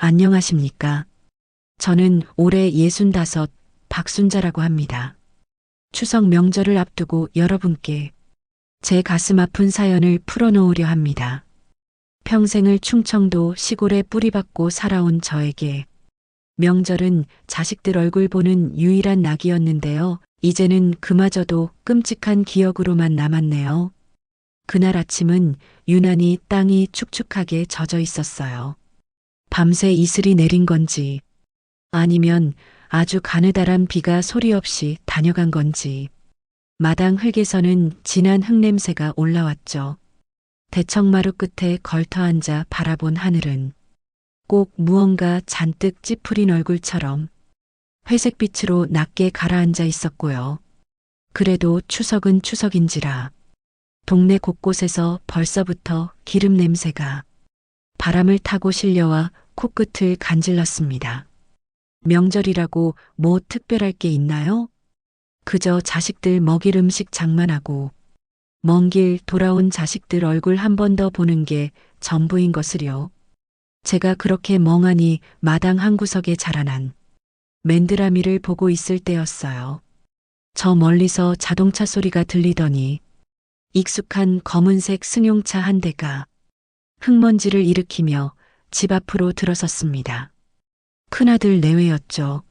안녕하십니까. 저는 올해 65 박순자라고 합니다. 추석 명절을 앞두고 여러분께 제 가슴 아픈 사연을 풀어놓으려 합니다. 평생을 충청도 시골에 뿌리박고 살아온 저에게 명절은 자식들 얼굴 보는 유일한 낙이었는데요. 이제는 그마저도 끔찍한 기억으로만 남았네요. 그날 아침은 유난히 땅이 축축하게 젖어 있었어요. 밤새 이슬이 내린 건지 아니면 아주 가느다란 비가 소리 없이 다녀간 건지 마당 흙에서는 진한 흙냄새가 올라왔죠. 대청마루 끝에 걸터앉아 바라본 하늘은 꼭 무언가 잔뜩 찌푸린 얼굴처럼 회색빛으로 낮게 가라앉아 있었고요. 그래도 추석은 추석인지라 동네 곳곳에서 벌써부터 기름 냄새가 바람을 타고 실려와 코끝을 간질렀습니다. 명절이라고 뭐 특별할 게 있나요? 그저 자식들 먹일 음식 장만하고 먼 길 돌아온 자식들 얼굴 한 번 더 보는 게 전부인 것을요. 제가 그렇게 멍하니 마당 한 구석에 자라난 맨드라미를 보고 있을 때였어요. 저 멀리서 자동차 소리가 들리더니 익숙한 검은색 승용차 한 대가 흙먼지를 일으키며 집 앞으로 들어섰습니다. 큰아들 내외였죠.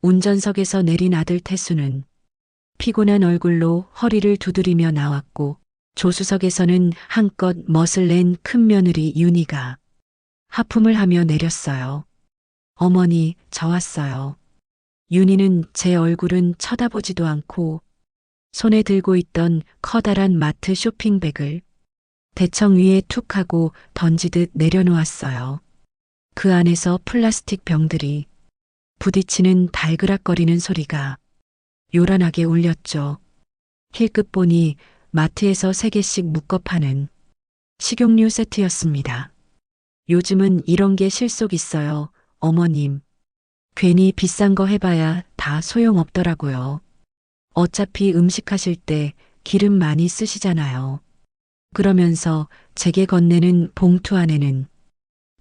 운전석에서 내린 아들 태수는 피곤한 얼굴로 허리를 두드리며 나왔고 조수석에서는 한껏 멋을 낸 큰 며느리 윤희가 하품을 하며 내렸어요. 어머니, 저 왔어요. 윤희는 제 얼굴은 쳐다보지도 않고 손에 들고 있던 커다란 마트 쇼핑백을 대청 위에 툭 하고 던지듯 내려놓았어요. 그 안에서 플라스틱 병들이 부딪히는 달그락거리는 소리가 요란하게 울렸죠. 힐끗 보니 마트에서 3개씩 묶어 파는 식용유 세트였습니다. 요즘은 이런 게 실속 있어요, 어머님. 괜히 비싼 거 해봐야 다 소용없더라고요. 어차피 음식 하실 때 기름 많이 쓰시잖아요. 그러면서 제게 건네는 봉투 안에는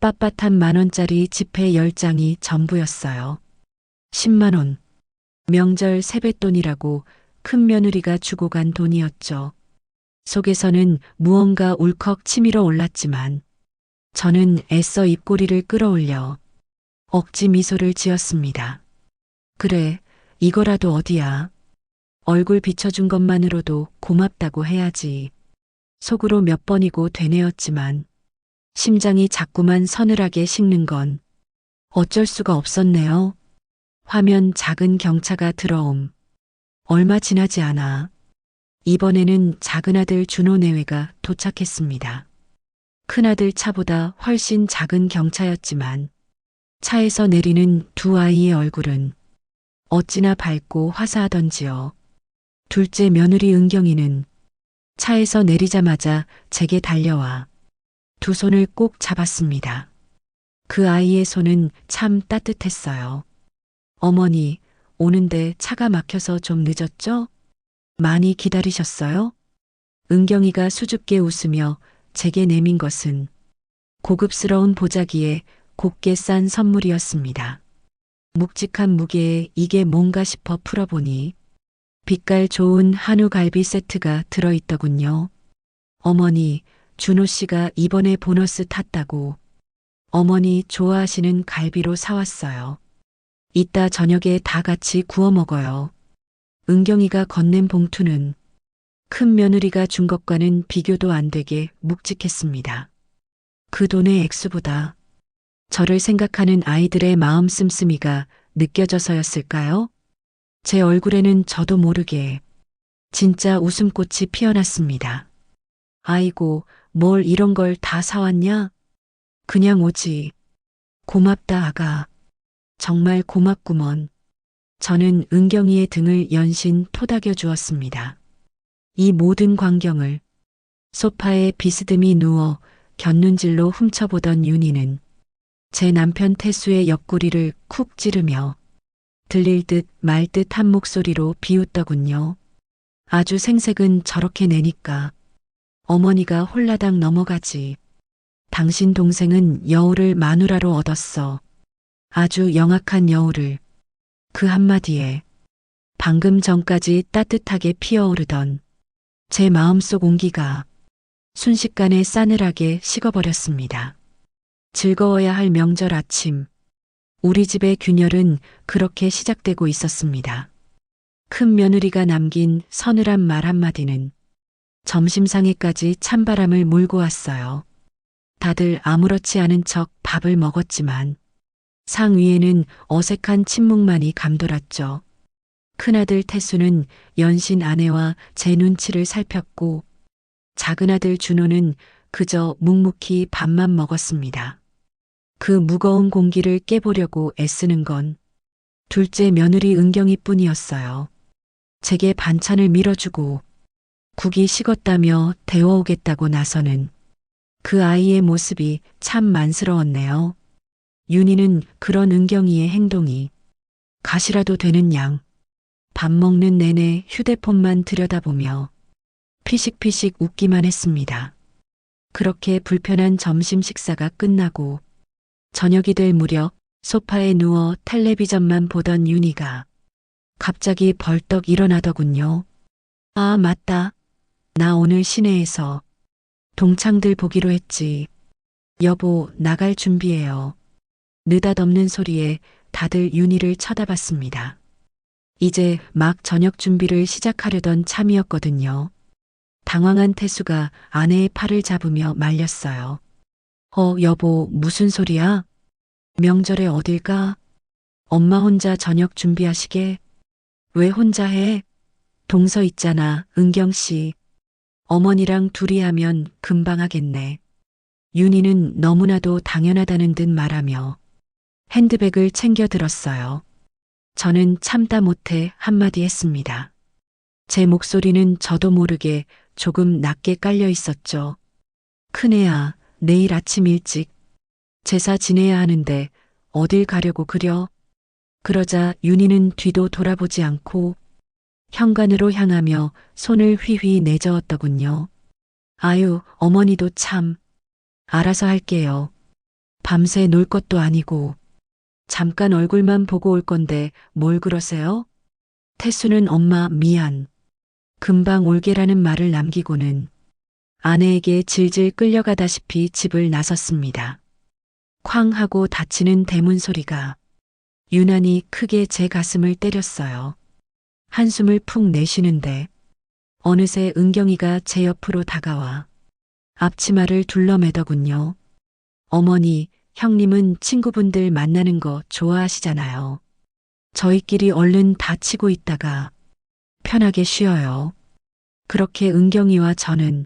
빳빳한 10,000원짜리 지폐 10장이 전부였어요. 10만 원. 명절 세뱃돈이라고 큰 며느리가 주고 간 돈이었죠. 속에서는 무언가 울컥 치밀어 올랐지만 저는 애써 입꼬리를 끌어올려 억지 미소를 지었습니다. 그래, 이거라도 어디야. 얼굴 비춰준 것만으로도 고맙다고 해야지. 속으로 몇 번이고 되뇌었지만 심장이 자꾸만 서늘하게 식는 건 어쩔 수가 없었네요. 화면 작은 경차가 들어옴. 얼마 지나지 않아 이번에는 작은아들 준호 내외가 도착했습니다. 큰아들 차보다 훨씬 작은 경차였지만 차에서 내리는 두 아이의 얼굴은 어찌나 밝고 화사하던지요. 둘째 며느리 은경이는 차에서 내리자마자 제게 달려와 두 손을 꼭 잡았습니다. 그 아이의 손은 참 따뜻했어요. 어머니, 오는데 차가 막혀서 좀 늦었죠? 많이 기다리셨어요? 은경이가 수줍게 웃으며 제게 내민 것은 고급스러운 보자기에 곱게 싼 선물이었습니다. 묵직한 무게에 이게 뭔가 싶어 풀어보니 빛깔 좋은 한우 갈비 세트가 들어있더군요. 어머니, 준호 씨가 이번에 보너스 탔다고 어머니 좋아하시는 갈비로 사왔어요. 이따 저녁에 다 같이 구워 먹어요. 은경이가 건넨 봉투는 큰 며느리가 준 것과는 비교도 안 되게 묵직했습니다. 그 돈의 액수보다 저를 생각하는 아이들의 마음 씀씀이가 느껴져서였을까요? 제 얼굴에는 저도 모르게 진짜 웃음꽃이 피어났습니다. 아이고, 뭘 이런 걸 다 사왔냐? 그냥 오지. 고맙다, 아가. 정말 고맙구먼. 저는 은경이의 등을 연신 토닥여 주었습니다. 이 모든 광경을 소파에 비스듬히 누워 곁눈질로 훔쳐보던 윤희는 제 남편 태수의 옆구리를 쿡 찌르며 들릴 듯 말 듯 한 목소리로 비웃더군요. 아주 생색은 저렇게 내니까 어머니가 홀라당 넘어가지. 당신 동생은 여우를 마누라로 얻었어. 아주 영악한 여우를. 그 한마디에 방금 전까지 따뜻하게 피어오르던 제 마음속 온기가 순식간에 싸늘하게 식어버렸습니다. 즐거워야 할 명절 아침, 우리 집의 균열은 그렇게 시작되고 있었습니다. 큰 며느리가 남긴 서늘한 말 한마디는 점심상에까지 찬바람을 몰고 왔어요. 다들 아무렇지 않은 척 밥을 먹었지만 상 위에는 어색한 침묵만이 감돌았죠. 큰아들 태수는 연신 아내와 제 눈치를 살폈고 작은아들 준호는 그저 묵묵히 밥만 먹었습니다. 그 무거운 공기를 깨보려고 애쓰는 건 둘째 며느리 은경이 뿐이었어요. 제게 반찬을 밀어주고 국이 식었다며 데워오겠다고 나서는 그 아이의 모습이 참 만스러웠네요. 윤희는 그런 은경이의 행동이 가시라도 되는 양 밥 먹는 내내 휴대폰만 들여다보며 피식피식 웃기만 했습니다. 그렇게 불편한 점심 식사가 끝나고 저녁이 될 무렵 소파에 누워 텔레비전만 보던 윤희가 갑자기 벌떡 일어나더군요. 아, 맞다. 나 오늘 시내에서 동창들 보기로 했지. 여보, 나갈 준비해요. 느닷없는 소리에 다들 윤희를 쳐다봤습니다. 이제 막 저녁 준비를 시작하려던 참이었거든요. 당황한 태수가 아내의 팔을 잡으며 말렸어요. 여보, 무슨 소리야? 명절에 어딜 가? 엄마 혼자 저녁 준비하시게? 왜 혼자 해? 동서 있잖아, 은경씨. 어머니랑 둘이 하면 금방 하겠네. 윤희는 너무나도 당연하다는 듯 말하며 핸드백을 챙겨 들었어요. 저는 참다 못해 한마디 했습니다. 제 목소리는 저도 모르게 조금 낮게 깔려 있었죠. 큰애야, 내일 아침 일찍 제사 지내야 하는데 어딜 가려고 그려? 그러자 윤희는 뒤도 돌아보지 않고 현관으로 향하며 손을 휘휘 내저었더군요. 아유, 어머니도 참. 알아서 할게요. 밤새 놀 것도 아니고. 잠깐 얼굴만 보고 올 건데 뭘 그러세요? 태수는 엄마 미안. 금방 올게라는 말을 남기고는 아내에게 질질 끌려가다시피 집을 나섰습니다. 쾅 하고 닫히는 대문 소리가 유난히 크게 제 가슴을 때렸어요. 한숨을 푹 내쉬는데 어느새 은경이가 제 옆으로 다가와 앞치마를 둘러매더군요. 어머니, 형님은 친구분들 만나는 거 좋아하시잖아요. 저희끼리 얼른 다치고 있다가 편하게 쉬어요. 그렇게 은경이와 저는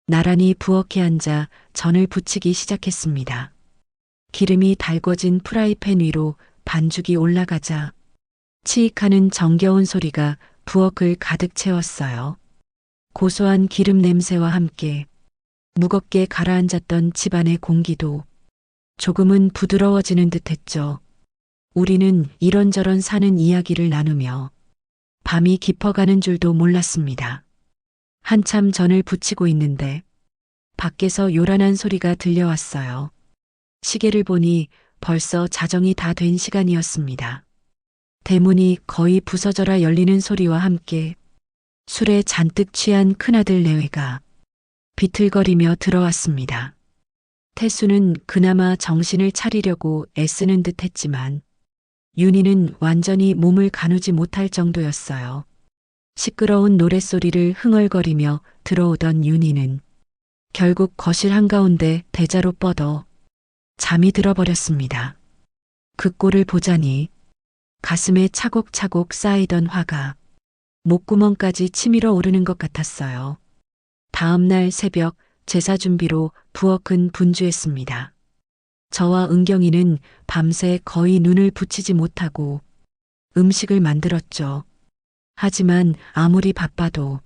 나란히 부엌에 앉아 전을 부치기 시작했습니다. 기름이 달궈진 프라이팬 위로 반죽이 올라가자 치익하는 정겨운 소리가 부엌을 가득 채웠어요. 고소한 기름 냄새와 함께 무겁게 가라앉았던 집안의 공기도 조금은 부드러워지는 듯했죠. 우리는 이런저런 사는 이야기를 나누며 밤이 깊어가는 줄도 몰랐습니다. 한참 전을 부치고 있는데 밖에서 요란한 소리가 들려왔어요. 시계를 보니 벌써 자정이 다 된 시간이었습니다. 대문이 거의 부서져라 열리는 소리와 함께 술에 잔뜩 취한 큰아들 내외가 비틀거리며 들어왔습니다. 태수는 그나마 정신을 차리려고 애쓰는 듯 했지만 윤희는 완전히 몸을 가누지 못할 정도였어요. 시끄러운 노랫소리를 흥얼거리며 들어오던 윤희는 결국 거실 한가운데 대자로 뻗어 잠이 들어버렸습니다. 그 꼴을 보자니 가슴에 차곡차곡 쌓이던 화가 목구멍까지 치밀어 오르는 것 같았어요. 다음 날 새벽 제사 준비로 부엌은 분주했습니다. 저와 은경이는 밤새 거의 눈을 붙이지 못하고 음식을 만들었죠. 하지만 아무리 바빠도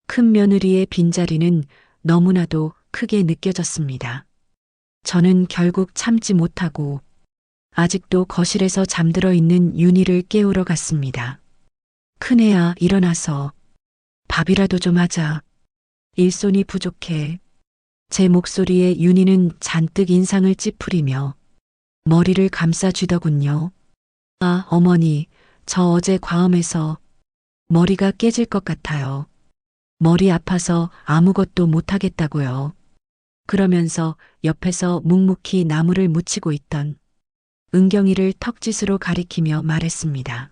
큰 며느리의 빈자리는 너무나도 크게 느껴졌습니다. 저는 결국 참지 못하고 아직도 거실에서 잠들어 있는 윤희를 깨우러 갔습니다. 큰애야, 일어나서 밥이라도 좀 하자. 일손이 부족해. 제 목소리에 윤희는 잔뜩 인상을 찌푸리며 머리를 감싸쥐더군요. 아, 어머니, 저 어제 과음해서 머리가 깨질 것 같아요. 머리 아파서 아무것도 못하겠다고요. 그러면서 옆에서 묵묵히 나무를 묻히고 있던 은경이를 턱짓으로 가리키며 말했습니다.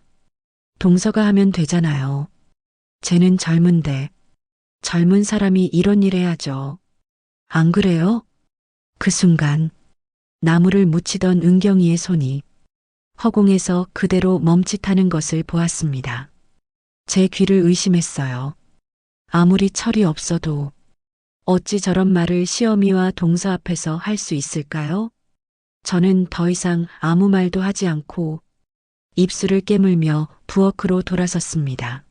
동서가 하면 되잖아요. 쟤는 젊은데 젊은 사람이 이런 일 해야죠. 안 그래요? 그 순간 나무를 묻히던 은경이의 손이 허공에서 그대로 멈칫하는 것을 보았습니다. 제 귀를 의심했어요. 아무리 철이 없어도 어찌 저런 말을 시어미와 동서 앞에서 할 수 있을까요? 저는 더 이상 아무 말도 하지 않고 입술을 깨물며 부엌으로 돌아섰습니다.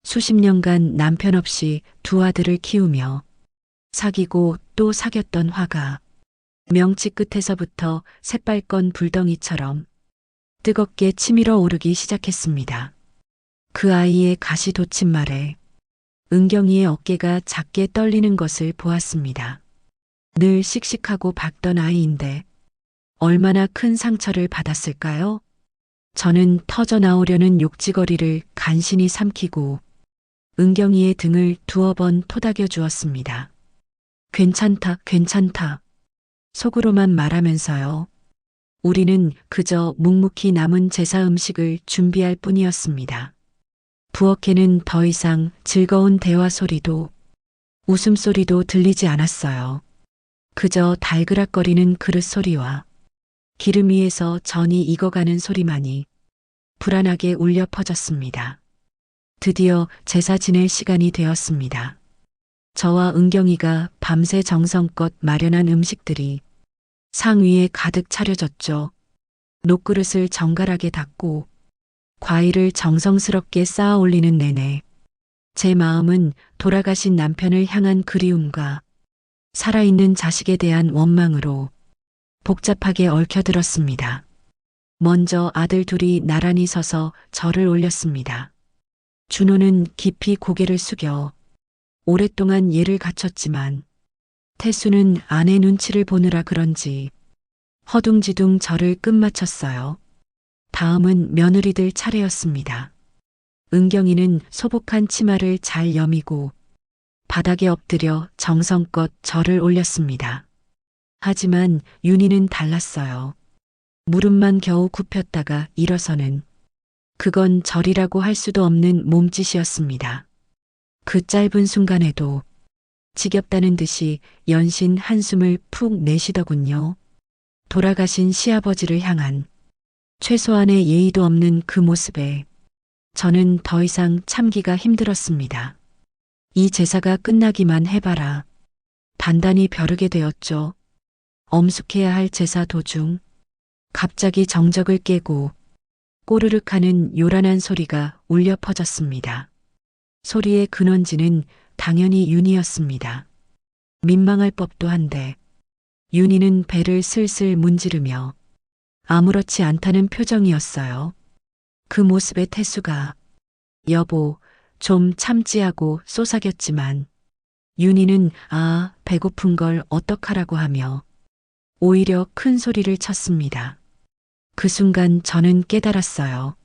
수십 년간 남편 없이 두 아들을 키우며 사귀고 또 사귀었던 화가 명치 끝에서부터 새빨간 불덩이처럼 뜨겁게 치밀어 오르기 시작했습니다. 그 아이의 가시 돋친 말에 은경이의 어깨가 작게 떨리는 것을 보았습니다. 늘 씩씩하고 밝던 아이인데 얼마나 큰 상처를 받았을까요? 저는 터져 나오려는 욕지거리를 간신히 삼키고 은경이의 등을 두어 번 토닥여 주었습니다. 괜찮다, 괜찮다. 속으로만 말하면서요. 우리는 그저 묵묵히 남은 제사 음식을 준비할 뿐이었습니다. 부엌에는 더 이상 즐거운 대화 소리도 웃음소리도 들리지 않았어요. 그저 달그락거리는 그릇 소리와 기름 위에서 전이 익어가는 소리만이 불안하게 울려 퍼졌습니다. 드디어 제사 지낼 시간이 되었습니다. 저와 은경이가 밤새 정성껏 마련한 음식들이 상 위에 가득 차려졌죠. 녹그릇을 정갈하게 닦고 과일을 정성스럽게 쌓아 올리는 내내 제 마음은 돌아가신 남편을 향한 그리움과 살아있는 자식에 대한 원망으로 복잡하게 얽혀들었습니다. 먼저 아들 둘이 나란히 서서 절을 올렸습니다. 준호는 깊이 고개를 숙여 오랫동안 예를 갖췄지만 태수는 아내 눈치를 보느라 그런지 허둥지둥 절을 끝마쳤어요. 다음은 며느리들 차례였습니다. 은경이는 소복한 치마를 잘 여미고 바닥에 엎드려 정성껏 절을 올렸습니다. 하지만 윤희는 달랐어요. 무릎만 겨우 굽혔다가 일어서는 그건 절이라고 할 수도 없는 몸짓이었습니다. 그 짧은 순간에도 지겹다는 듯이 연신 한숨을 푹 내쉬더군요. 돌아가신 시아버지를 향한 최소한의 예의도 없는 그 모습에 저는 더 이상 참기가 힘들었습니다. 이 제사가 끝나기만 해봐라. 단단히 벼르게 되었죠. 엄숙해야 할 제사 도중 갑자기 정적을 깨고 꼬르륵 하는 요란한 소리가 울려 퍼졌습니다. 소리의 근원지는 당연히 윤희였습니다. 민망할 법도 한데 윤희는 배를 슬슬 문지르며 아무렇지 않다는 표정이었어요. 그 모습에 태수가 여보, 좀 참지 하고 쏘사겼지만 윤희는 아, 배고픈 걸 어떡하라고 하며 오히려 큰 소리를 쳤습니다. 그 순간 저는 깨달았어요.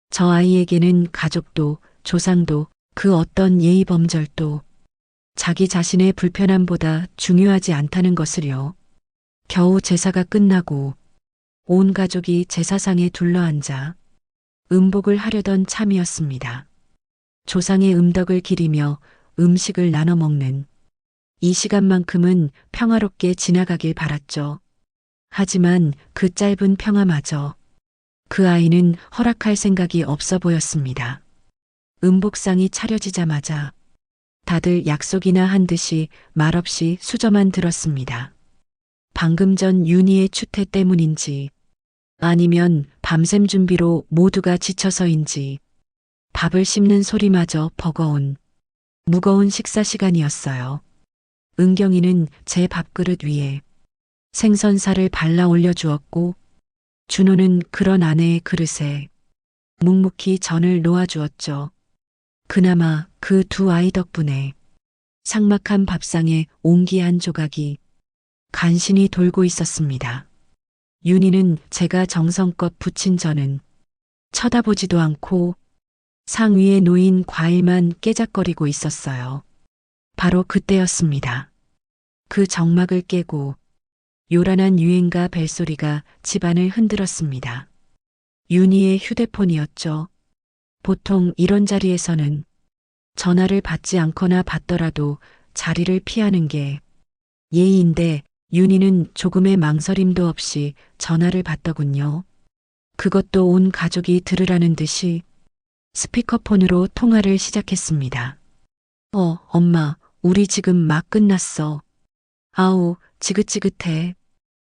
저 아이에게는 가족도 조상도 그 어떤 예의 범절도 자기 자신의 불편함보다 중요하지 않다는 것을요. 겨우 제사가 끝나고 온 가족이 제사상에 둘러앉아 음복을 하려던 참이었습니다. 조상의 음덕을 기리며 음식을 나눠 먹는 이 시간만큼은 평화롭게 지나가길 바랐죠. 하지만 그 짧은 평화마저 그 아이는 허락할 생각이 없어 보였습니다. 음복상이 차려지자마자 다들 약속이나 한 듯이 말없이 수저만 들었습니다. 방금 전 윤희의 추태 때문인지 아니면 밤샘 준비로 모두가 지쳐서인지 밥을 씹는 소리마저 버거운 무거운 식사 시간이었어요. 은경이는 제 밥그릇 위에 생선살을 발라 올려주었고 준호는 그런 아내의 그릇에 묵묵히 전을 놓아주었죠. 그나마 그 두 아이 덕분에 삭막한 밥상에 옹기 한 조각이 간신히 돌고 있었습니다. 윤희는 제가 정성껏 부친 전은 쳐다보지도 않고 상 위에 놓인 과일만 깨작거리고 있었어요. 바로 그때였습니다. 그 정막을 깨고 요란한 유행가 벨소리가 집안을 흔들었습니다. 윤희의 휴대폰이었죠. 보통 이런 자리에서는 전화를 받지 않거나 받더라도 자리를 피하는 게 예의인데 윤희는 조금의 망설임도 없이 전화를 받더군요. 그것도 온 가족이 들으라는 듯이 스피커폰으로 통화를 시작했습니다. 엄마, 우리 지금 막 끝났어. 아우, 지긋지긋해.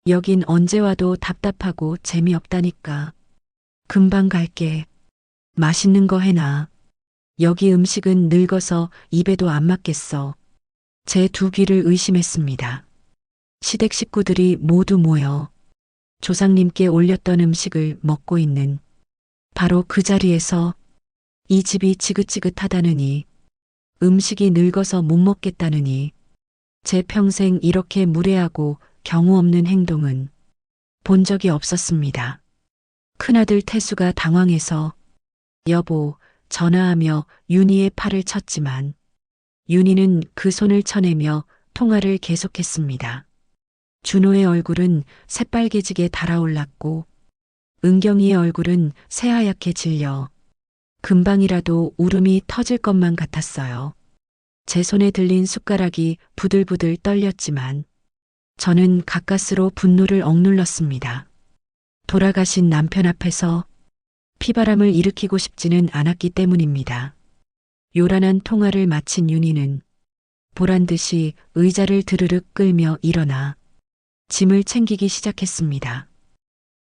여긴 언제 와도 답답하고 재미없다니까. 금방 갈게. 맛있는 거 해놔. 여기 음식은 늙어서 입에도 안 맞겠어. 제 두 귀를 의심했습니다. 시댁 식구들이 모두 모여 조상님께 올렸던 음식을 먹고 있는 바로 그 자리에서 이 집이 지긋지긋하다느니 음식이 늙어서 못 먹겠다느니 제 평생 이렇게 무례하고 경우 없는 행동은 본 적이 없었습니다. 큰아들 태수가 당황해서 여보 전화하며 윤희의 팔을 쳤지만 윤희는 그 손을 쳐내며 통화를 계속했습니다. 준호의 얼굴은 새빨개지게 달아올랐고 은경이의 얼굴은 새하얗게 질려 금방이라도 울음이 터질 것만 같았어요. 제 손에 들린 숟가락이 부들부들 떨렸지만 저는 가까스로 분노를 억눌렀습니다. 돌아가신 남편 앞에서 피바람을 일으키고 싶지는 않았기 때문입니다. 요란한 통화를 마친 윤희는 보란듯이 의자를 드르륵 끌며 일어나 짐을 챙기기 시작했습니다.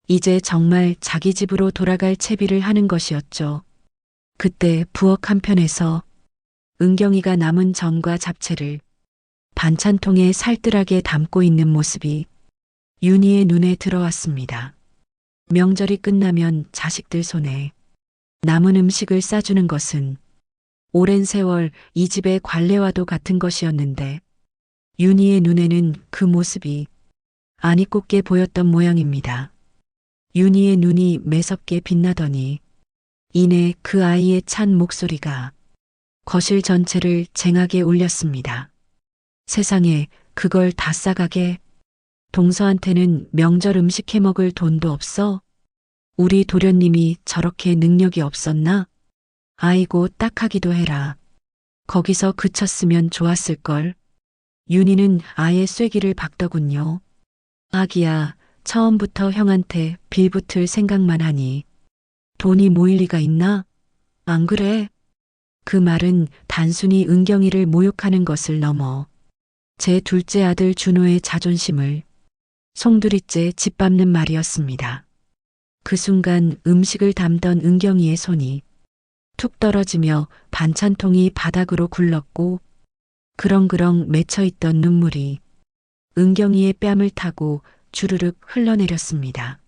이제 정말 자기 집으로 돌아갈 채비를 하는 것이었죠. 그때 부엌 한편에서 은경이가 남은 전과 잡채를 반찬통에 살뜰하게 담고 있는 모습이 윤희의 눈에 들어왔습니다. 명절이 끝나면 자식들 손에 남은 음식을 싸주는 것은 오랜 세월 이 집의 관례와도 같은 것이었는데 윤희의 눈에는 그 모습이 안이 꼽게 보였던 모양입니다. 윤희의 눈이 매섭게 빛나더니 이내 그 아이의 찬 목소리가 거실 전체를 쟁하게 울렸습니다. 세상에 그걸 다 싸가게? 동서한테는 명절 음식 해먹을 돈도 없어? 우리 도련님이 저렇게 능력이 없었나? 아이고 딱하기도 해라. 거기서 그쳤으면 좋았을걸. 윤희는 아예 쐐기를 박더군요. 아기야, 처음부터 형한테 빌붙을 생각만 하니 돈이 모일 리가 있나? 안 그래? 그 말은 단순히 은경이를 모욕하는 것을 넘어 제 둘째 아들 준호의 자존심을 송두리째 짓밟는 말이었습니다. 그 순간 음식을 담던 은경이의 손이 툭 떨어지며 반찬통이 바닥으로 굴렀고 그렁그렁 맺혀있던 눈물이 은경이의 뺨을 타고 주르륵 흘러내렸습니다.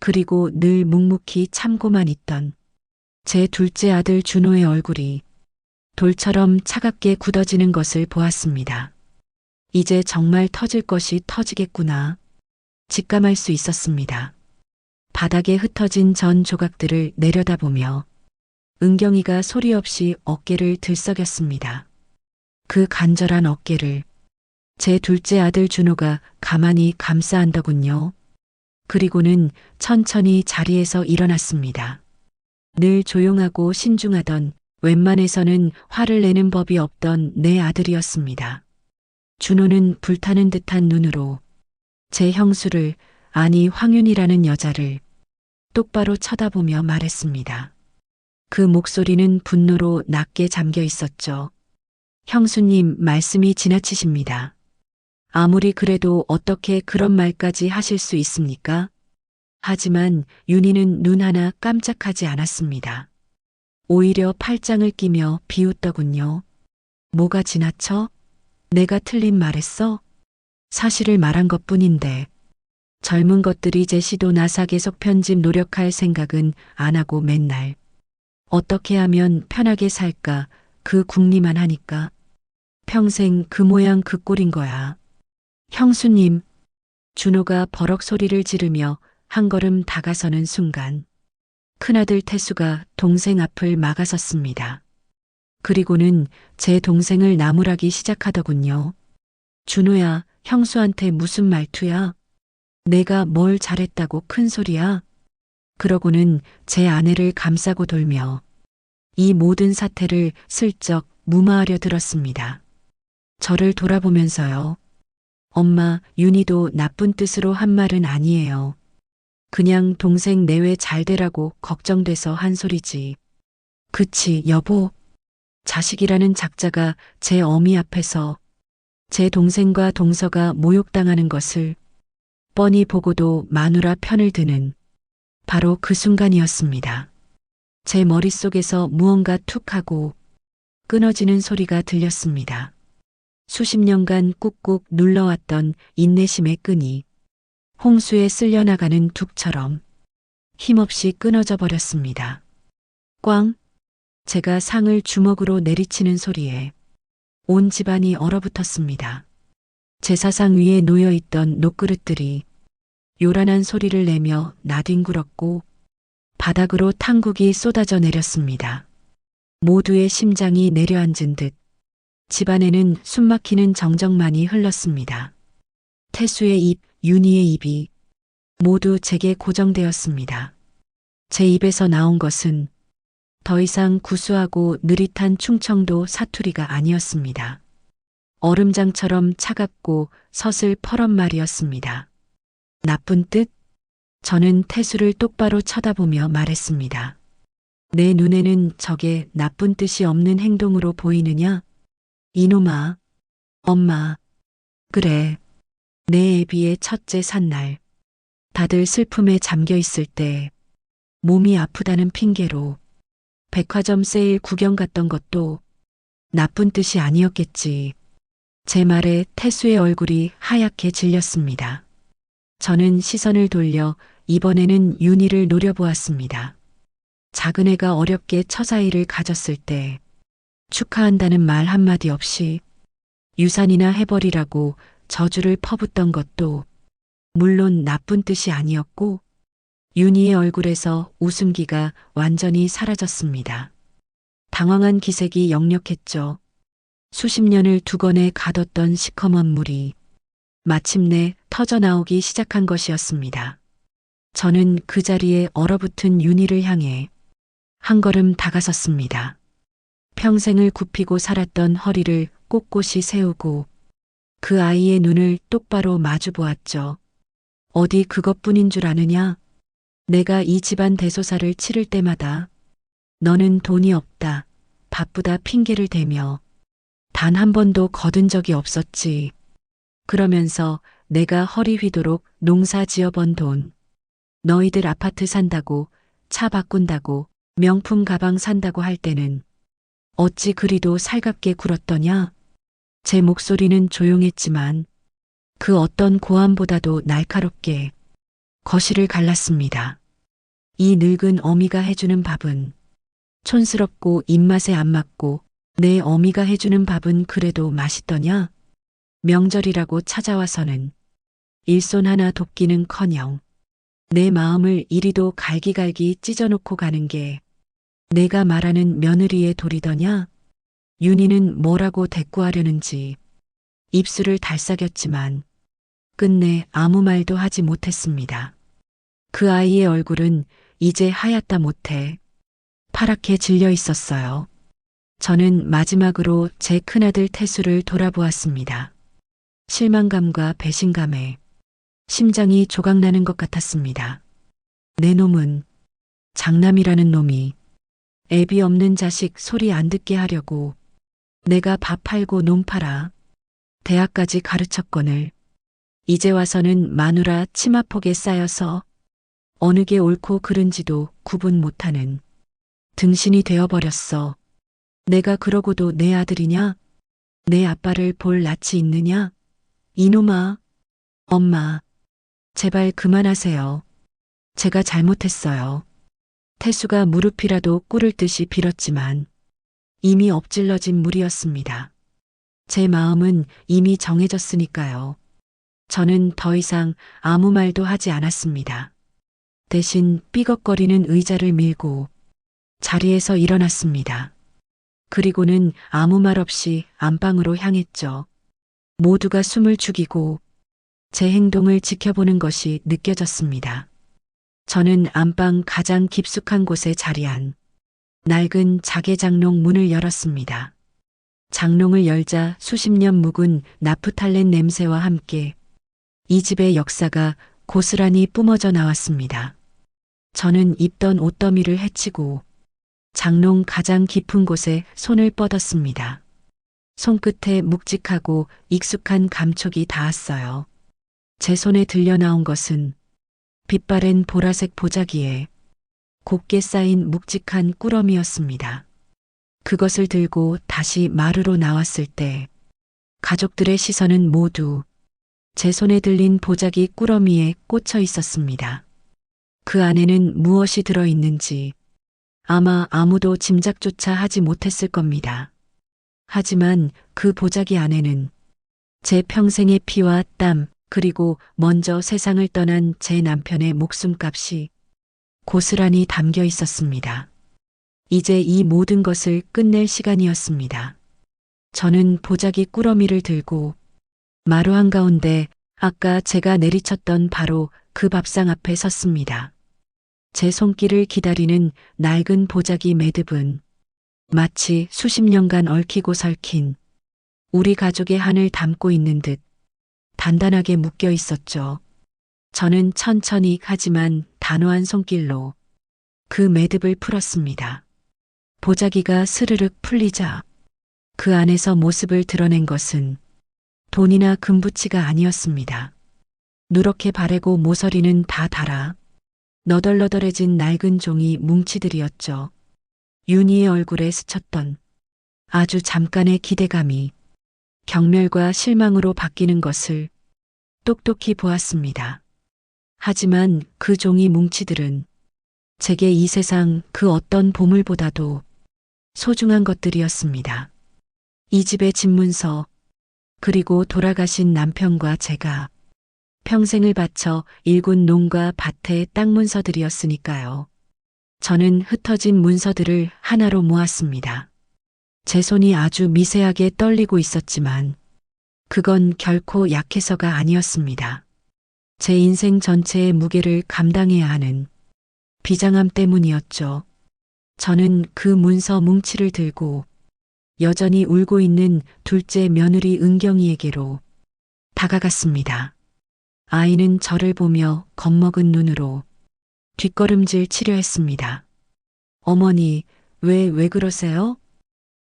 그리고 늘 묵묵히 참고만 있던 제 둘째 아들 준호의 얼굴이 돌처럼 차갑게 굳어지는 것을 보았습니다. 이제 정말 터질 것이 터지겠구나. 직감할 수 있었습니다. 바닥에 흩어진 전 조각들을 내려다보며 은경이가 소리 없이 어깨를 들썩였습니다. 그 간절한 어깨를 제 둘째 아들 준호가 가만히 감싸 안더군요. 그리고는 천천히 자리에서 일어났습니다. 늘 조용하고 신중하던 웬만해서는 화를 내는 법이 없던 내 아들이었습니다. 준호는 불타는 듯한 눈으로 제 형수를 아니 황윤이라는 여자를 똑바로 쳐다보며 말했습니다. 그 목소리는 분노로 낮게 잠겨 있었죠. 형수님 말씀이 지나치십니다. 아무리 그래도 어떻게 그런 말까지 하실 수 있습니까? 하지만 윤희는 눈 하나 깜짝하지 않았습니다. 오히려 팔짱을 끼며 비웃더군요. 뭐가 지나쳐? 내가 틀린 말했어? 사실을 말한 것뿐인데 젊은 것들이 제시도 나사 계속 편집 노력할 생각은 안 하고 맨날 어떻게 하면 편하게 살까 그 궁리만 하니까 평생 그 모양 그 꼴인 거야. 형수님, 준호가 버럭 소리를 지르며 한 걸음 다가서는 순간 큰아들 태수가 동생 앞을 막아섰습니다. 그리고는 제 동생을 나무라기 시작하더군요. 준호야, 형수한테 무슨 말투야? 내가 뭘 잘했다고 큰 소리야? 그러고는 제 아내를 감싸고 돌며 이 모든 사태를 슬쩍 무마하려 들었습니다. 저를 돌아보면서요. 엄마, 윤희도 나쁜 뜻으로 한 말은 아니에요. 그냥 동생 내외 잘 되라고 걱정돼서 한 소리지. 그치, 여보. 자식이라는 작자가 제 어미 앞에서 제 동생과 동서가 모욕당하는 것을 뻔히 보고도 마누라 편을 드는 바로 그 순간이었습니다. 제 머릿속에서 무언가 툭 하고 끊어지는 소리가 들렸습니다. 수십 년간 꾹꾹 눌러왔던 인내심의 끈이 홍수에 쓸려나가는 둑처럼 힘없이 끊어져 버렸습니다. 꽝! 제가 상을 주먹으로 내리치는 소리에 온 집안이 얼어붙었습니다. 제사상 위에 놓여있던 녹그릇들이 요란한 소리를 내며 나뒹굴었고 바닥으로 탕국이 쏟아져 내렸습니다. 모두의 심장이 내려앉은 듯 집안에는 숨막히는 정적만이 흘렀습니다. 태수의 입, 윤희의 입이 모두 제게 고정되었습니다. 제 입에서 나온 것은 더 이상 구수하고 느릿한 충청도 사투리가 아니었습니다. 얼음장처럼 차갑고 서슬퍼런 말이었습니다. 나쁜 뜻? 저는 태수를 똑바로 쳐다보며 말했습니다. 내 눈에는 저게 나쁜 뜻이 없는 행동으로 보이느냐? 이놈아, 엄마. 그래, 내 애비의 첫째 산날. 다들 슬픔에 잠겨 있을 때 몸이 아프다는 핑계로 백화점 세일 구경 갔던 것도 나쁜 뜻이 아니었겠지. 제 말에 태수의 얼굴이 하얗게 질렸습니다. 저는 시선을 돌려 이번에는 윤희를 노려보았습니다. 작은 애가 어렵게 처자의를 가졌을 때 축하한다는 말 한마디 없이 유산이나 해버리라고 저주를 퍼붓던 것도 물론 나쁜 뜻이 아니었고 윤희의 얼굴에서 웃음기가 완전히 사라졌습니다. 당황한 기색이 역력했죠. 수십 년을 두건에 가뒀던 시커먼 물이 마침내 터져나오기 시작한 것이었습니다. 저는 그 자리에 얼어붙은 윤희를 향해 한 걸음 다가섰습니다. 평생을 굽히고 살았던 허리를 꼿꼿이 세우고 그 아이의 눈을 똑바로 마주 보았죠. 어디 그것뿐인 줄 아느냐? 내가 이 집안 대소사를 치를 때마다 너는 돈이 없다, 바쁘다 핑계를 대며 단 한 번도 거둔 적이 없었지. 그러면서 내가 허리 휘도록 농사 지어번 돈, 너희들 아파트 산다고, 차 바꾼다고, 명품 가방 산다고 할 때는 어찌 그리도 살갑게 굴었더냐? 제 목소리는 조용했지만 그 어떤 고함보다도 날카롭게 거실을 갈랐습니다. 이 늙은 어미가 해주는 밥은 촌스럽고 입맛에 안 맞고 내 어미가 해주는 밥은 그래도 맛있더냐? 명절이라고 찾아와서는 일손 하나 돕기는커녕 내 마음을 이리도 갈기갈기 찢어놓고 가는 게 내가 말하는 며느리의 도리더냐? 윤희는 뭐라고 대꾸하려는지 입술을 달싹였지만 끝내 아무 말도 하지 못했습니다. 그 아이의 얼굴은 이제 하얗다 못해 파랗게 질려 있었어요. 저는 마지막으로 제 큰아들 태수를 돌아보았습니다. 실망감과 배신감에 심장이 조각나는 것 같았습니다. 내 놈은 장남이라는 놈이 애비 없는 자식 소리 안 듣게 하려고 내가 밥 팔고 논 팔아 대학까지 가르쳤거늘 이제 와서는 마누라 치마폭에 쌓여서 어느 게 옳고 그른지도 구분 못하는 등신이 되어버렸어. 내가 그러고도 내 아들이냐? 내 아빠를 볼 낯이 있느냐? 이놈아, 엄마, 제발 그만하세요. 제가 잘못했어요. 태수가 무릎이라도 꿇을 듯이 빌었지만 이미 엎질러진 물이었습니다. 제 마음은 이미 정해졌으니까요. 저는 더 이상 아무 말도 하지 않았습니다. 대신 삐걱거리는 의자를 밀고 자리에서 일어났습니다. 그리고는 아무 말 없이 안방으로 향했죠. 모두가 숨을 죽이고 제 행동을 지켜보는 것이 느껴졌습니다. 저는 안방 가장 깊숙한 곳에 자리한 낡은 자개장롱 문을 열었습니다. 장롱을 열자 수십 년 묵은 나프탈렌 냄새와 함께 이 집의 역사가 고스란히 뿜어져 나왔습니다. 저는 입던 옷더미를 헤치고 장롱 가장 깊은 곳에 손을 뻗었습니다. 손끝에 묵직하고 익숙한 감촉이 닿았어요. 제 손에 들려 나온 것은 빛바랜 보라색 보자기에 곱게 쌓인 묵직한 꾸러미였습니다. 그것을 들고 다시 마루로 나왔을 때 가족들의 시선은 모두 제 손에 들린 보자기 꾸러미에 꽂혀 있었습니다. 그 안에는 무엇이 들어있는지 아마 아무도 짐작조차 하지 못했을 겁니다. 하지만 그 보자기 안에는 제 평생의 피와 땀, 그리고 먼저 세상을 떠난 제 남편의 목숨값이 고스란히 담겨 있었습니다. 이제 이 모든 것을 끝낼 시간이었습니다. 저는 보자기 꾸러미를 들고 마루 한가운데 아까 제가 내리쳤던 바로 그 밥상 앞에 섰습니다. 제 손길을 기다리는 낡은 보자기 매듭은 마치 수십 년간 얽히고 설킨 우리 가족의 한을 담고 있는 듯 단단하게 묶여 있었죠. 저는 천천히 하지만 단호한 손길로 그 매듭을 풀었습니다. 보자기가 스르륵 풀리자 그 안에서 모습을 드러낸 것은 돈이나 금부치가 아니었습니다. 누렇게 바래고 모서리는 다 닳아 너덜너덜해진 낡은 종이 뭉치들이었죠. 윤희의 얼굴에 스쳤던 아주 잠깐의 기대감이 경멸과 실망으로 바뀌는 것을 똑똑히 보았습니다. 하지만 그 종이 뭉치들은 제게 이 세상 그 어떤 보물보다도 소중한 것들이었습니다. 이 집의 집문서, 그리고 돌아가신 남편과 제가 평생을 바쳐 일군 농가 밭의 땅 문서들이었으니까요. 저는 흩어진 문서들을 하나로 모았습니다. 제 손이 아주 미세하게 떨리고 있었지만 그건 결코 약해서가 아니었습니다. 제 인생 전체의 무게를 감당해야 하는 비장함 때문이었죠. 저는 그 문서 뭉치를 들고 여전히 울고 있는 둘째 며느리 은경이에게로 다가갔습니다. 아이는 저를 보며 겁먹은 눈으로 뒷걸음질 치려 했습니다. 어머니, 왜 그러세요?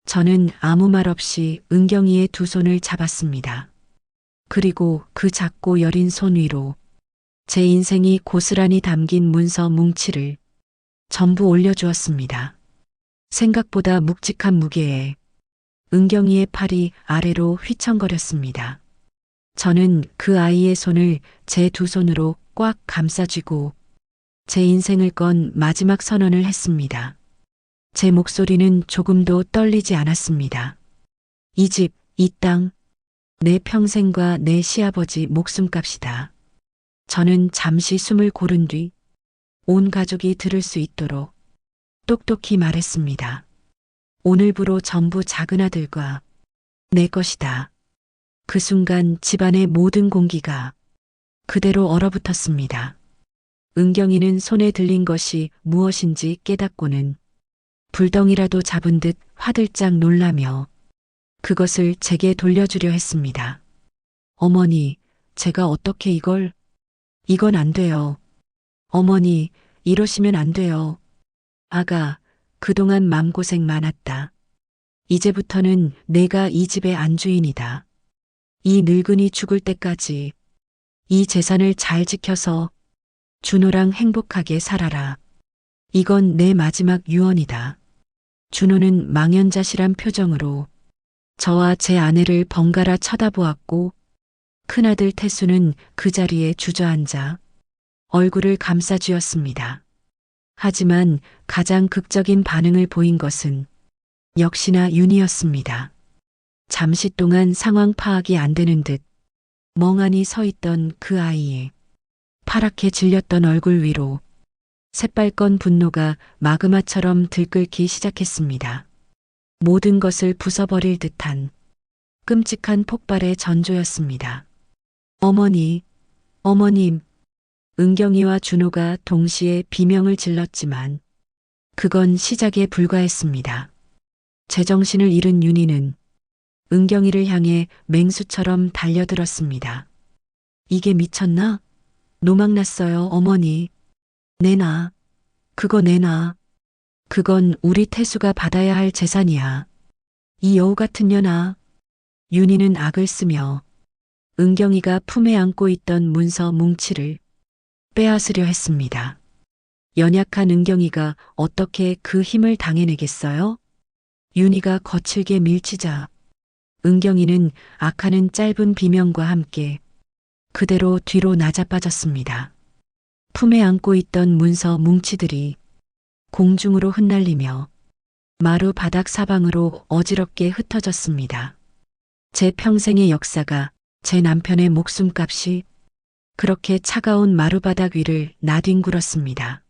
저는 아무 말 없이 은경이의 두 손을 잡았습니다. 그리고 그 작고 여린 손 위로 제 인생이 고스란히 담긴 문서 뭉치를 전부 올려주었습니다. 생각보다 묵직한 무게에 은경이의 팔이 아래로 휘청거렸습니다. 저는 그 아이의 손을 제 두 손으로 꽉 감싸쥐고 제 인생을 건 마지막 선언을 했습니다. 제 목소리는 조금도 떨리지 않았습니다. 이 집, 이 땅, 내 평생과 내 시아버지 목숨값이다. 저는 잠시 숨을 고른 뒤 온 가족이 들을 수 있도록 똑똑히 말했습니다. 오늘부로 전부 작은 아들과 내 것이다. 그 순간 집안의 모든 공기가 그대로 얼어붙었습니다. 은경이는 손에 들린 것이 무엇인지 깨닫고는 불덩이라도 잡은 듯 화들짝 놀라며 그것을 제게 돌려주려 했습니다. 어머니, 제가 어떻게 이건 안 돼요. 어머니, 이러시면 안 돼요. 아가, 그동안 맘고생 많았다. 이제부터는 내가 이 집의 안주인이다. 이 늙은이 죽을 때까지 이 재산을 잘 지켜서 준호랑 행복하게 살아라. 이건 내 마지막 유언이다. 준호는 망연자실한 표정으로 저와 제 아내를 번갈아 쳐다보았고 큰아들 태수는 그 자리에 주저앉아 얼굴을 감싸쥐었습니다. 하지만 가장 극적인 반응을 보인 것은 역시나 윤이었습니다. 잠시 동안 상황 파악이 안 되는 듯 멍하니 서 있던 그 아이의 파랗게 질렸던 얼굴 위로 새빨간 분노가 마그마처럼 들끓기 시작했습니다. 모든 것을 부숴버릴 듯한 끔찍한 폭발의 전조였습니다. 어머니, 어머님, 은경이와 준호가 동시에 비명을 질렀지만 그건 시작에 불과했습니다. 제정신을 잃은 윤희는 은경이를 향해 맹수처럼 달려들었습니다. 이게 미쳤나? 노망났어요, 어머니. 내놔. 그거 내놔. 그건 우리 태수가 받아야 할 재산이야. 이 여우 같은 년아. 윤희는 악을 쓰며 은경이가 품에 안고 있던 문서 뭉치를 빼앗으려 했습니다. 연약한 은경이가 어떻게 그 힘을 당해내겠어요? 윤희가 거칠게 밀치자 은경이는 악하는 짧은 비명과 함께 그대로 뒤로 나자빠졌습니다. 품에 안고 있던 문서 뭉치들이 공중으로 흩날리며 마루 바닥 사방으로 어지럽게 흩어졌습니다. 제 평생의 역사가 제 남편의 목숨값이 그렇게 차가운 마루바닥 위를 나뒹굴었습니다.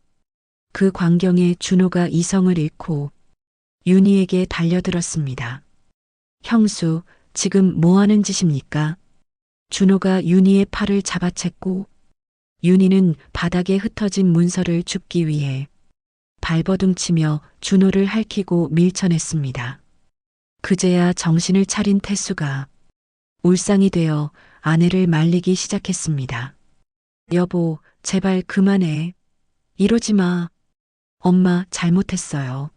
그 광경에 준호가 이성을 잃고 윤희에게 달려들었습니다. 형수, 지금 뭐 하는 짓입니까? 준호가 윤희의 팔을 잡아챘고 윤희는 바닥에 흩어진 문서를 줍기 위해 발버둥치며 준호를 핥히고 밀쳐냈습니다. 그제야 정신을 차린 태수가 울상이 되어 아내를 말리기 시작했습니다. 여보, 제발 그만해. 이러지 마. 엄마 잘못했어요.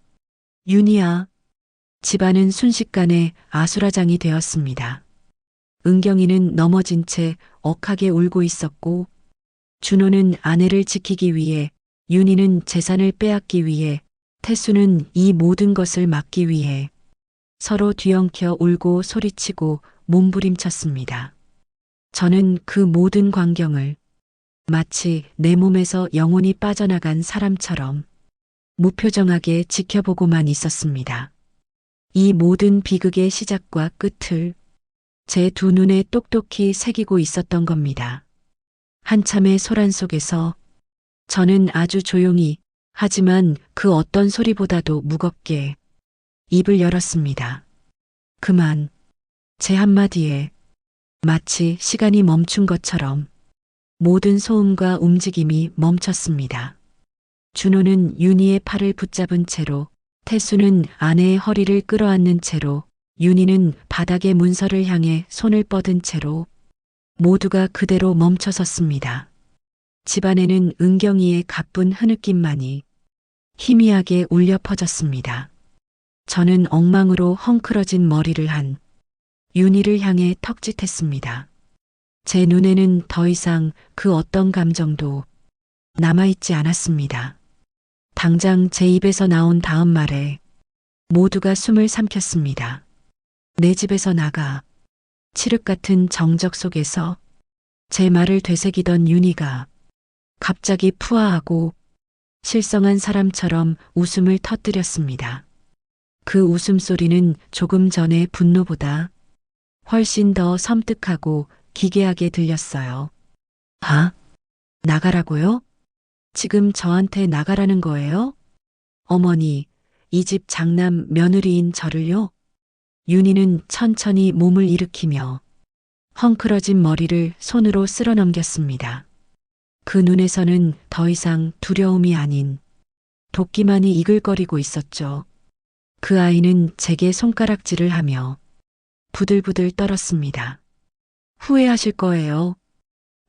윤희야. 집안은 순식간에 아수라장이 되었습니다. 은경이는 넘어진 채 억하게 울고 있었고 준호는 아내를 지키기 위해, 윤희는 재산을 빼앗기 위해, 태수는 이 모든 것을 막기 위해 서로 뒤엉켜 울고 소리치고 몸부림쳤습니다. 저는 그 모든 광경을 마치 내 몸에서 영혼이 빠져나간 사람처럼 무표정하게 지켜보고만 있었습니다. 이 모든 비극의 시작과 끝을 제 두 눈에 똑똑히 새기고 있었던 겁니다. 한참의 소란 속에서 저는 아주 조용히, 하지만 그 어떤 소리보다도 무겁게 입을 열었습니다. 그만. 제 한마디에 마치 시간이 멈춘 것처럼 모든 소음과 움직임이 멈췄습니다. 준호는 윤희의 팔을 붙잡은 채로, 태수는 아내의 허리를 끌어안는 채로, 윤희는 바닥의 문서를 향해 손을 뻗은 채로 모두가 그대로 멈춰섰습니다. 집안에는 은경이의 가쁜 흐느낌만이 희미하게 울려 퍼졌습니다. 저는 엉망으로 헝클어진 머리를 한 윤희를 향해 턱짓했습니다. 제 눈에는 더 이상 그 어떤 감정도 남아있지 않았습니다. 당장 제 입에서 나온 다음 말에 모두가 숨을 삼켰습니다. 내 집에서 나가. 칠흑 같은 정적 속에서 제 말을 되새기던 윤희가 갑자기 푸아하고 실성한 사람처럼 웃음을 터뜨렸습니다. 그 웃음소리는 조금 전의 분노보다 훨씬 더 섬뜩하고 기괴하게 들렸어요. 아, 나가라고요? 지금 저한테 나가라는 거예요? 어머니, 이 집 장남 며느리인 저를요? 윤희는 천천히 몸을 일으키며 헝클어진 머리를 손으로 쓸어 넘겼습니다. 그 눈에서는 더 이상 두려움이 아닌 도끼만이 이글거리고 있었죠. 그 아이는 제게 손가락질을 하며 부들부들 떨었습니다. 후회하실 거예요.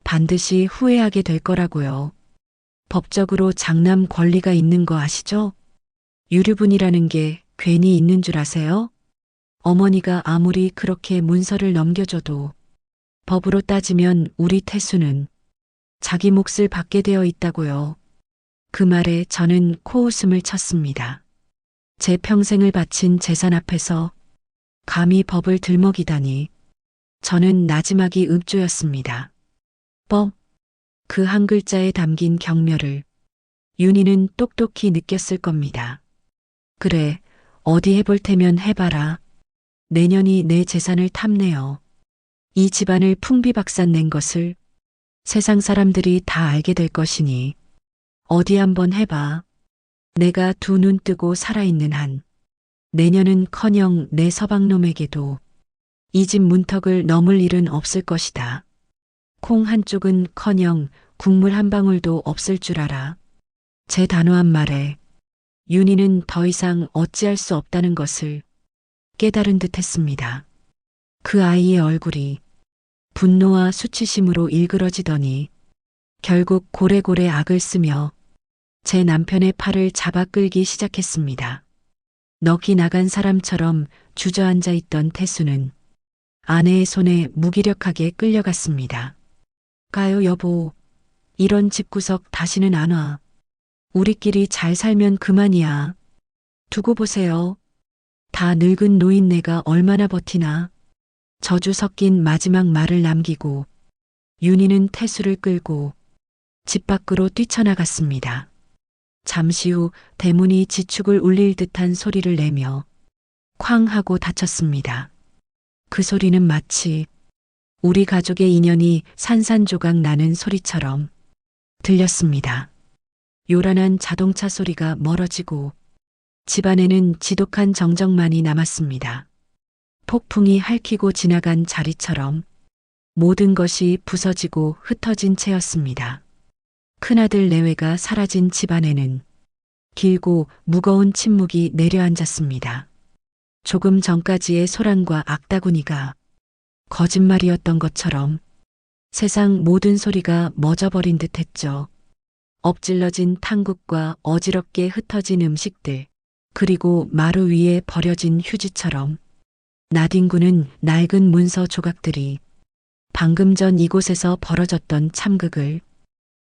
반드시 후회하게 될 거라고요. 법적으로 장남 권리가 있는 거 아시죠? 유류분이라는 게 괜히 있는 줄 아세요? 어머니가 아무리 그렇게 문서를 넘겨줘도 법으로 따지면 우리 태수는 자기 몫을 받게 되어 있다고요. 그 말에 저는 코웃음을 쳤습니다. 제 평생을 바친 재산 앞에서 감히 법을 들먹이다니. 저는 나지막이 읍조였습니다. 법, 그 한 글자에 담긴 경멸을 윤희는 똑똑히 느꼈을 겁니다. 그래, 어디 해볼 테면 해봐라. 내년이 내 재산을 탐내어 이 집안을 풍비박산 낸 것을 세상 사람들이 다 알게 될 것이니 어디 한번 해봐. 내가 두 눈 뜨고 살아있는 한 내년은커녕 내 서방놈에게도 이 집 문턱을 넘을 일은 없을 것이다. 콩 한쪽은커녕 국물 한 방울도 없을 줄 알아. 제 단호한 말에 윤희는 더 이상 어찌할 수 없다는 것을 깨달은 듯 했습니다. 그 아이의 얼굴이 분노와 수치심으로 일그러지더니 결국 고래고래 악을 쓰며 제 남편의 팔을 잡아 끌기 시작했습니다. 넋이 나간 사람처럼 주저앉아 있던 태수는 아내의 손에 무기력하게 끌려갔습니다. 가요 여보. 이런 집구석 다시는 안 와. 우리끼리 잘 살면 그만이야. 두고 보세요. 다 늙은 노인네가 얼마나 버티나. 저주 섞인 마지막 말을 남기고 윤희는 태수를 끌고 집 밖으로 뛰쳐나갔습니다. 잠시 후 대문이 지축을 울릴 듯한 소리를 내며 쾅 하고 닫혔습니다. 그 소리는 마치 우리 가족의 인연이 산산조각 나는 소리처럼 들렸습니다. 요란한 자동차 소리가 멀어지고 집안에는 지독한 정적만이 남았습니다. 폭풍이 핥히고 지나간 자리처럼 모든 것이 부서지고 흩어진 채였습니다. 큰아들 내외가 사라진 집안에는 길고 무거운 침묵이 내려앉았습니다. 조금 전까지의 소란과 악다구니가 거짓말이었던 것처럼 세상 모든 소리가 멎어버린 듯 했죠. 엎질러진 탕국과 어지럽게 흩어진 음식들, 그리고 마루 위에 버려진 휴지처럼 나뒹구는 낡은 문서 조각들이 방금 전 이곳에서 벌어졌던 참극을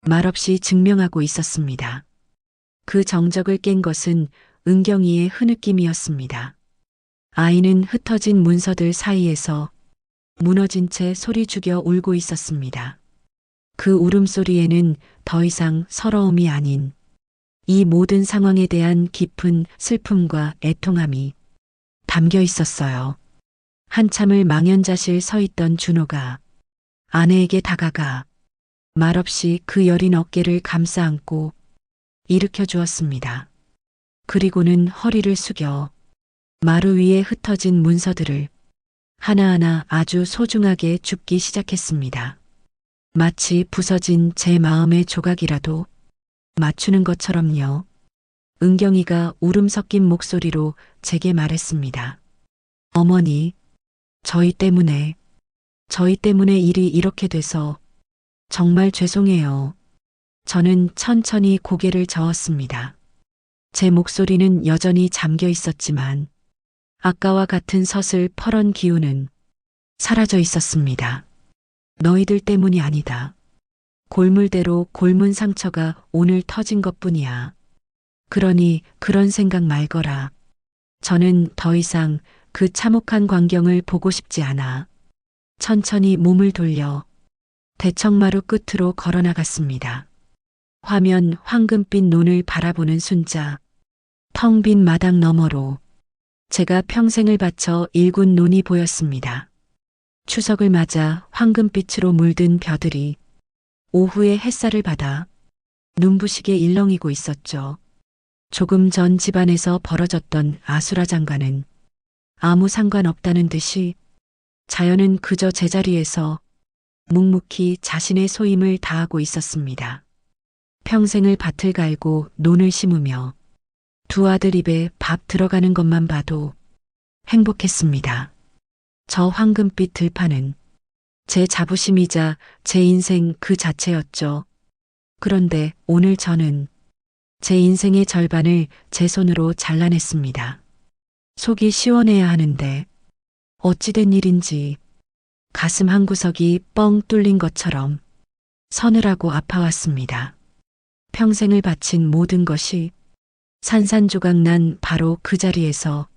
말없이 증명하고 있었습니다. 그 정적을 깬 것은 은경이의 흐느낌이었습니다. 아이는 흩어진 문서들 사이에서 무너진 채 소리 죽여 울고 있었습니다. 그 울음소리에는 더 이상 서러움이 아닌 이 모든 상황에 대한 깊은 슬픔과 애통함이 담겨 있었어요. 한참을 망연자실 서 있던 준호가 아내에게 다가가 말없이 그 여린 어깨를 감싸 안고 일으켜 주었습니다. 그리고는 허리를 숙여 마루 위에 흩어진 문서들을 하나하나 아주 소중하게 줍기 시작했습니다. 마치 부서진 제 마음의 조각이라도 맞추는 것처럼요. 은경이가 울음 섞인 목소리로 제게 말했습니다. 어머니, 저희 때문에 일이 이렇게 돼서 정말 죄송해요. 저는 천천히 고개를 저었습니다. 제 목소리는 여전히 잠겨 있었지만 아까와 같은 서슬 퍼런 기운은 사라져 있었습니다. 너희들 때문이 아니다. 골물대로 골문 상처가 오늘 터진 것뿐이야. 그러니 그런 생각 말거라. 저는 더 이상 그 참혹한 광경을 보고 싶지 않아. 천천히 몸을 돌려 대청마루 끝으로 걸어나갔습니다. 화면 황금빛 논을 바라보는 순자, 텅 빈 마당 너머로 제가 평생을 바쳐 일군 논이 보였습니다. 추석을 맞아 황금빛으로 물든 벼들이 오후의 햇살을 받아 눈부시게 일렁이고 있었죠. 조금 전 집안에서 벌어졌던 아수라장과는 아무 상관없다는 듯이 자연은 그저 제자리에서 묵묵히 자신의 소임을 다하고 있었습니다. 평생을 밭을 갈고 논을 심으며 두 아들 입에 밥 들어가는 것만 봐도 행복했습니다. 저 황금빛 들판은 제 자부심이자 제 인생 그 자체였죠. 그런데 오늘 저는 제 인생의 절반을 제 손으로 잘라냈습니다. 속이 시원해야 하는데 어찌된 일인지 가슴 한구석이 뻥 뚫린 것처럼 서늘하고 아파왔습니다. 평생을 바친 모든 것이 산산조각 난 바로 그 자리에서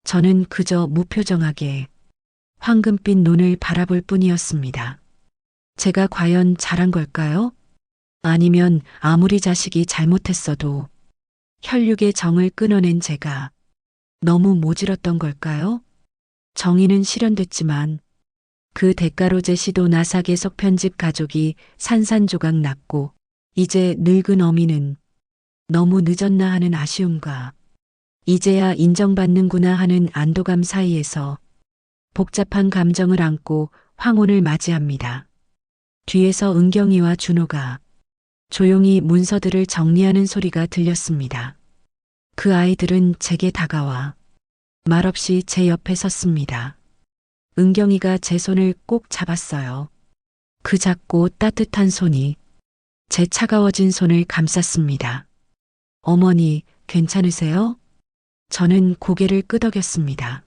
저는 그저 무표정하게 황금빛 논을 바라볼 뿐이었습니다. 제가 과연 잘한 걸까요? 아니면 아무리 자식이 잘못했어도 혈육의 정을 끊어낸 제가 너무 모질었던 걸까요? 정의는 실현됐지만 그 대가로 제시도 나사 계속 편집 가족이 산산조각 났고 이제 늙은 어미는 너무 늦었나 하는 아쉬움과 이제야 인정받는구나 하는 안도감 사이에서 복잡한 감정을 안고 황혼을 맞이합니다. 뒤에서 은경이와 준호가 조용히 문서들을 정리하는 소리가 들렸습니다. 그 아이들은 제게 다가와 말없이 제 옆에 섰습니다. 은경이가 제 손을 꼭 잡았어요. 그 작고 따뜻한 손이 제 차가워진 손을 감쌌습니다. 어머니, 괜찮으세요? 저는 고개를 끄덕였습니다.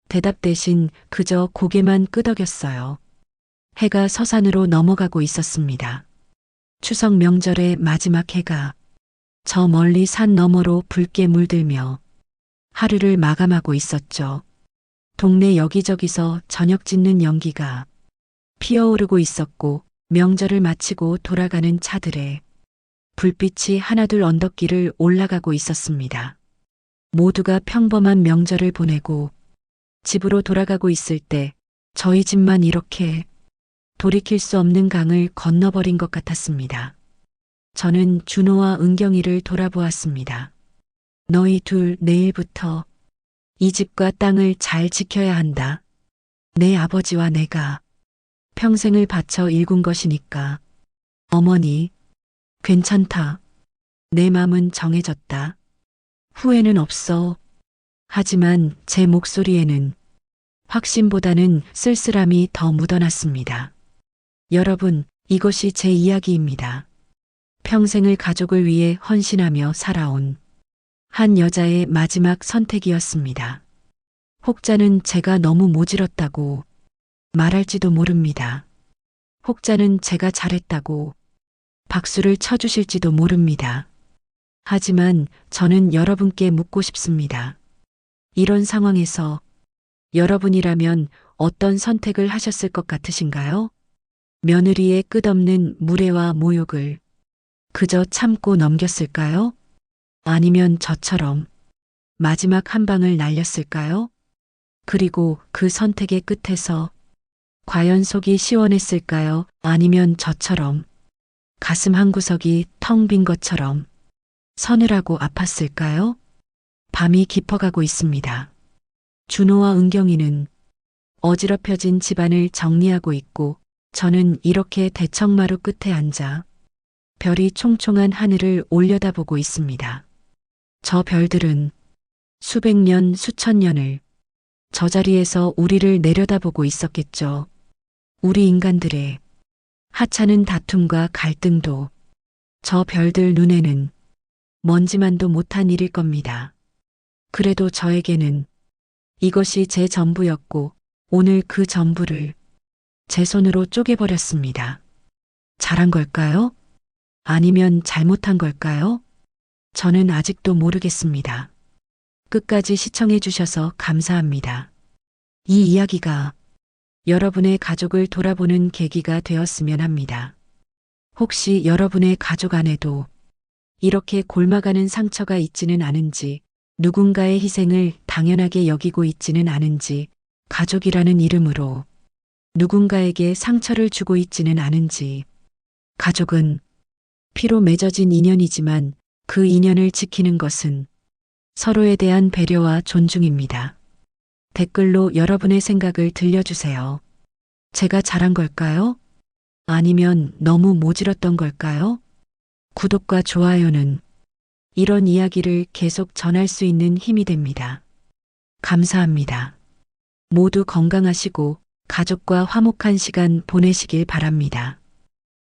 대답 대신 그저 고개만 끄덕였어요. 해가 서산으로 넘어가고 있었습니다. 추석 명절의 마지막 해가 저 멀리 산 너머로 붉게 물들며 하루를 마감하고 있었죠. 동네 여기저기서 저녁 짓는 연기가 피어오르고 있었고 명절을 마치고 돌아가는 차들에 불빛이 하나둘 언덕길을 올라가고 있었습니다. 모두가 평범한 명절을 보내고 집으로 돌아가고 있을 때 저희 집만 이렇게 돌이킬 수 없는 강을 건너버린 것 같았습니다. 저는 준호와 은경이를 돌아보았습니다. 너희 둘 내일부터 이 집과 땅을 잘 지켜야 한다. 내 아버지와 내가 평생을 바쳐 일군 것이니까. 어머니, 괜찮다. 내 맘은 정해졌다. 후회는 없어. 하지만 제 목소리에는 확신보다는 쓸쓸함이 더 묻어났습니다. 여러분, 이것이 제 이야기입니다. 평생을 가족을 위해 헌신하며 살아온 한 여자의 마지막 선택이었습니다. 혹자는 제가 너무 모질었다고 말할지도 모릅니다. 혹자는 제가 잘했다고 박수를 쳐주실지도 모릅니다. 하지만 저는 여러분께 묻고 싶습니다. 이런 상황에서 여러분이라면 어떤 선택을 하셨을 것 같으신가요? 며느리의 끝없는 무례와 모욕을 그저 참고 넘겼을까요? 아니면 저처럼 마지막 한 방을 날렸을까요? 그리고 그 선택의 끝에서 과연 속이 시원했을까요? 아니면 저처럼 가슴 한구석이 텅 빈 것처럼 서늘하고 아팠을까요? 밤이 깊어가고 있습니다. 준호와 은경이는 어지럽혀진 집안을 정리하고 있고 저는 이렇게 대청마루 끝에 앉아 별이 총총한 하늘을 올려다보고 있습니다. 저 별들은 수백 년, 수천 년을 저 자리에서 우리를 내려다보고 있었겠죠. 우리 인간들의 하찮은 다툼과 갈등도 저 별들 눈에는 먼지만도 못한 일일 겁니다. 그래도 저에게는 이것이 제 전부였고 오늘 그 전부를 제 손으로 쪼개버렸습니다. 잘한 걸까요? 아니면 잘못한 걸까요? 저는 아직도 모르겠습니다. 끝까지 시청해 주셔서 감사합니다. 이 이야기가 여러분의 가족을 돌아보는 계기가 되었으면 합니다. 혹시 여러분의 가족 안에도 이렇게 골마가는 상처가 있지는 않은지, 누군가의 희생을 당연하게 여기고 있지는 않은지, 가족이라는 이름으로 누군가에게 상처를 주고 있지는 않은지, 가족은 피로 맺어진 인연이지만 그 인연을 지키는 것은 서로에 대한 배려와 존중입니다. 댓글로 여러분의 생각을 들려주세요. 제가 잘한 걸까요? 아니면 너무 모질었던 걸까요? 구독과 좋아요는 이런 이야기를 계속 전할 수 있는 힘이 됩니다. 감사합니다. 모두 건강하시고 가족과 화목한 시간 보내시길 바랍니다.